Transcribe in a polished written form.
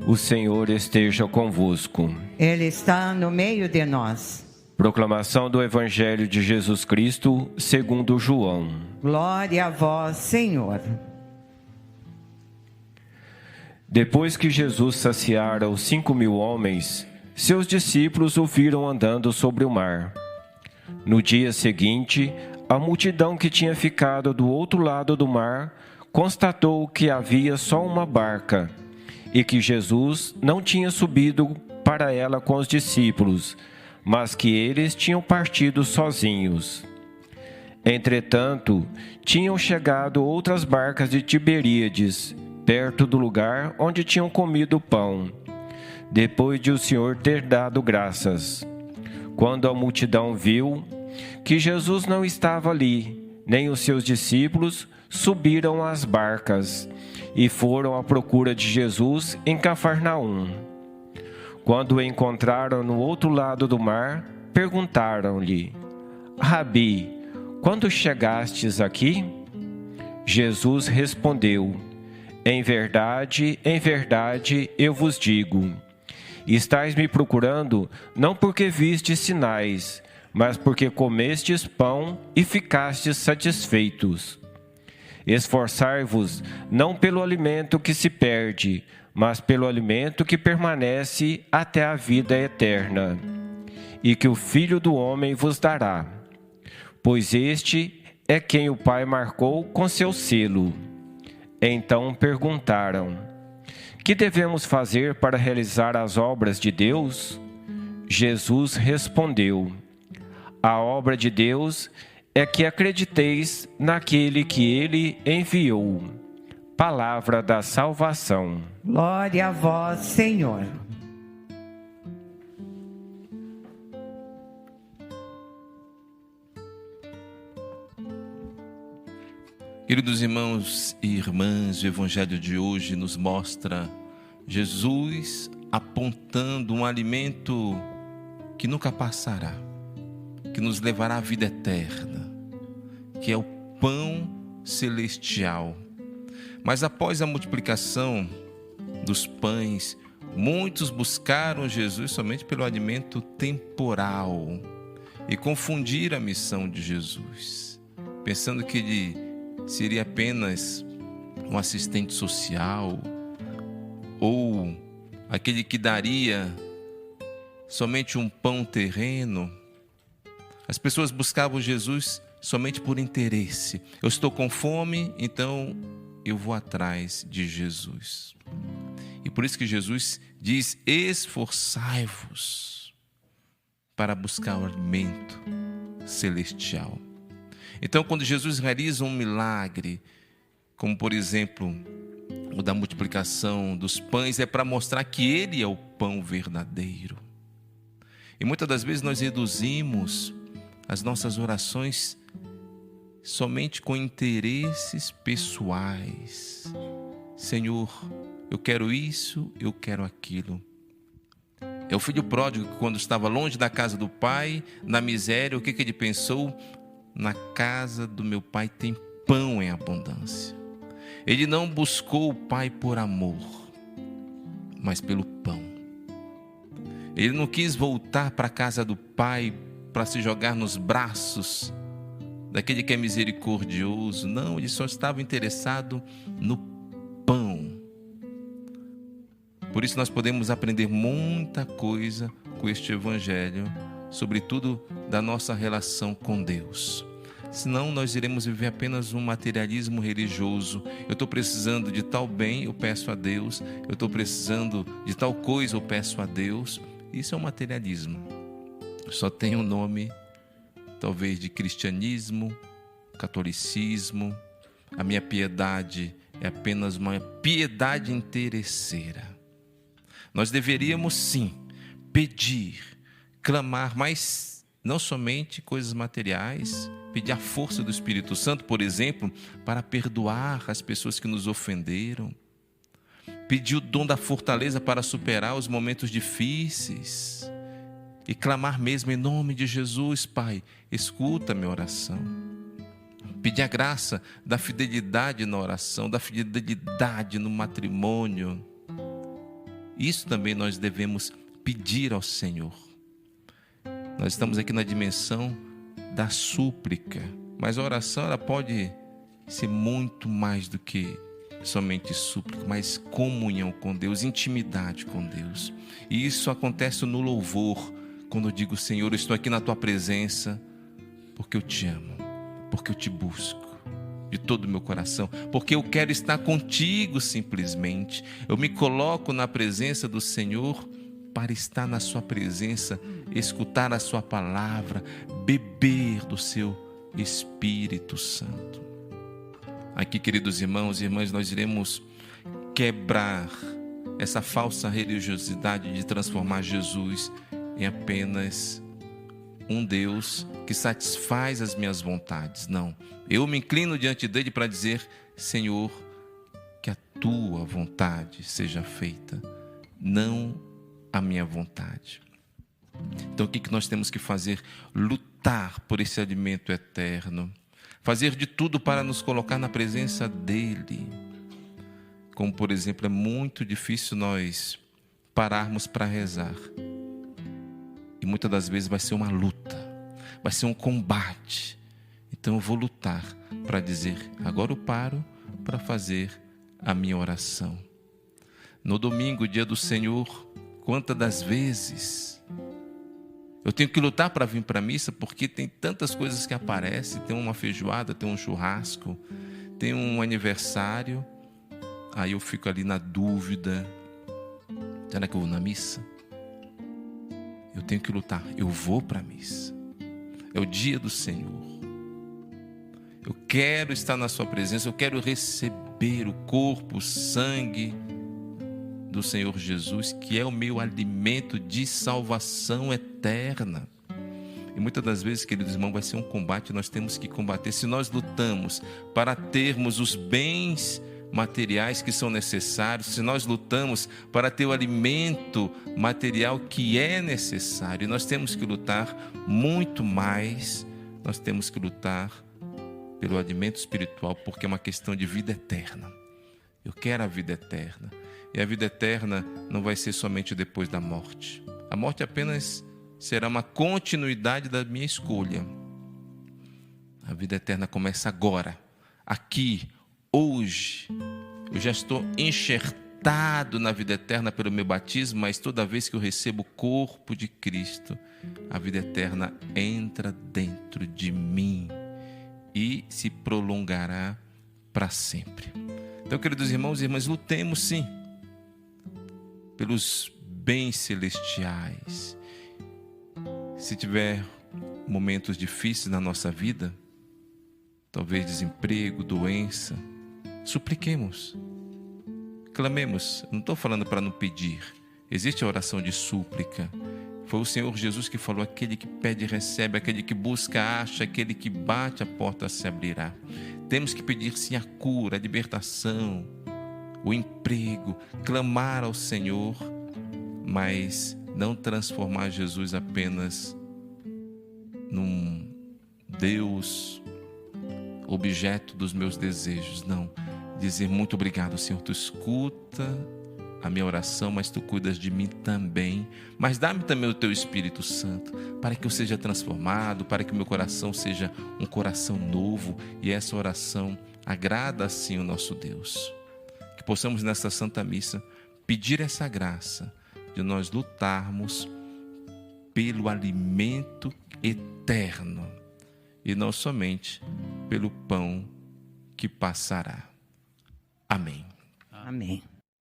O Senhor esteja convosco. Ele está no meio de nós. Proclamação do Evangelho de Jesus Cristo, segundo João. Glória a vós, Senhor. Depois que Jesus saciara os 5.000 homens, seus discípulos o viram andando sobre o mar. No dia seguinte, a multidão que tinha ficado do outro lado do mar constatou que havia só uma barca e que Jesus não tinha subido para ela com os discípulos, mas que eles tinham partido sozinhos. Entretanto, tinham chegado outras barcas de Tiberíades, perto do lugar onde tinham comido o pão, depois de o Senhor ter dado graças. Quando a multidão viu que Jesus não estava ali, nem os seus discípulos, subiram às barcas e foram à procura de Jesus em Cafarnaum. Quando o encontraram no outro lado do mar, perguntaram-lhe: Rabi, quando chegastes aqui? Jesus respondeu: em verdade, eu vos digo, estais me procurando não porque vistes sinais, mas porque comestes pão e ficastes satisfeitos. Esforçai-vos não pelo alimento que se perde, mas pelo alimento que permanece até a vida eterna, e que o Filho do Homem vos dará, pois este é quem o Pai marcou com seu selo. Então perguntaram: que devemos fazer para realizar as obras de Deus? Jesus respondeu: a obra de Deus é que acrediteis naquele que Ele enviou. Palavra da salvação. Glória a vós, Senhor. Queridos irmãos e irmãs, o Evangelho de hoje nos mostra Jesus apontando um alimento que nunca passará, que nos levará à vida eterna, que é o pão celestial. Mas após a multiplicação dos pães, muitos buscaram Jesus somente pelo alimento temporal e confundiram a missão de Jesus, pensando que ele seria apenas um assistente social ou aquele que daria somente um pão terreno. As pessoas buscavam Jesus somente por interesse. Eu estou com fome, então eu vou atrás de Jesus. E por isso que Jesus diz: esforçai-vos para buscar o alimento celestial. Então, quando Jesus realiza um milagre, como por exemplo o da multiplicação dos pães, é para mostrar que Ele é o pão verdadeiro. E muitas das vezes nós reduzimos as nossas orações somente com interesses pessoais. Senhor, eu quero isso, eu quero aquilo. É o filho pródigo que, quando estava longe da casa do pai, na miséria, o que ele pensou? Na casa do meu pai tem pão em abundância. Ele não buscou o pai por amor, mas pelo pão. Ele não quis voltar para a casa do pai para se jogar nos braços daquele que é misericordioso. Não, ele só estava interessado no pão. Por isso nós podemos aprender muita coisa com este evangelho, sobretudo da nossa relação com Deus. Senão nós iremos viver apenas um materialismo religioso. Eu estou precisando de tal bem, eu peço a Deus. Eu estou precisando de tal coisa, eu peço a Deus. Isso é um materialismo. Só tem um nome, talvez, de cristianismo, catolicismo. A minha piedade é apenas uma piedade interesseira. Nós deveríamos sim pedir, clamar, mas não somente coisas materiais, pedir a força do Espírito Santo, por exemplo, para perdoar as pessoas que nos ofenderam, pedir o dom da fortaleza para superar os momentos difíceis e clamar mesmo em nome de Jesus: Pai, escuta a minha oração. Pedir a graça da fidelidade na oração, da fidelidade no matrimônio. Isso também nós devemos pedir ao Senhor. Nós estamos aqui na dimensão da súplica, mas a oração ela pode ser muito mais do que somente súplica, mas comunhão com Deus, intimidade com Deus. E isso acontece no louvor, quando eu digo: Senhor, eu estou aqui na tua presença porque eu te amo, porque eu te busco de todo o meu coração, porque eu quero estar contigo simplesmente. Eu me coloco na presença do Senhor para estar na sua presença, escutar a sua palavra, beber do seu Espírito Santo. Aqui, queridos irmãos e irmãs, nós iremos quebrar essa falsa religiosidade de transformar Jesus em apenas um Deus que satisfaz as minhas vontades. Não, eu me inclino diante dele para dizer: Senhor, que a tua vontade seja feita, não a minha vontade. Então o que nós temos que fazer? Lutar por esse alimento eterno, fazer de tudo para nos colocar na presença dele. Como, por exemplo, é muito difícil nós pararmos para rezar. E muitas das vezes vai ser uma luta, vai ser um combate. Então eu vou lutar para dizer: agora eu paro para fazer a minha oração. No domingo, dia do Senhor, quantas das vezes eu tenho que lutar para vir para a missa, porque tem tantas coisas que aparecem. Tem uma feijoada, tem um churrasco, tem um aniversário. Aí eu fico ali na dúvida: será que eu vou na missa? Eu tenho que lutar, eu vou para a missa. É o dia do Senhor. Eu quero estar na sua presença, eu quero receber o corpo, o sangue do Senhor Jesus, que é o meu alimento de salvação eterna. E muitas das vezes, queridos irmãos, vai ser um combate, nós temos que combater. Se nós lutamos para termos os bens materiais que são necessários, se nós lutamos para ter o alimento material que é necessário, nós temos que lutar muito mais, nós temos que lutar pelo alimento espiritual, porque é uma questão de vida eterna. Eu quero a vida eterna. E a vida eterna não vai ser somente depois da morte. A morte apenas será uma continuidade da minha escolha. A vida eterna começa agora, aqui, hoje. Eu já estou enxertado na vida eterna pelo meu batismo, mas toda vez que eu recebo o corpo de Cristo, a vida eterna entra dentro de mim e se prolongará para sempre. Então, queridos irmãos e irmãs, lutemos sim pelos bens celestiais. Se tiver momentos difíceis na nossa vida, talvez desemprego, doença, supliquemos, clamemos. Não estou falando para não pedir, existe a oração de súplica. Foi o Senhor Jesus que falou: aquele que pede recebe, aquele que busca acha, aquele que bate a porta se abrirá. Temos que pedir sim a cura, a libertação, o emprego, clamar ao Senhor, mas não transformar Jesus apenas num Deus objeto dos meus desejos. Não, dizer: muito obrigado, Senhor, tu escuta a minha oração, mas tu cuidas de mim também, mas dá-me também o teu Espírito Santo, para que eu seja transformado, para que o meu coração seja um coração novo, e essa oração agrada assim o nosso Deus. Que possamos nesta Santa Missa pedir essa graça de nós lutarmos pelo alimento eterno e não somente pelo pão que passará. Amém. Amém.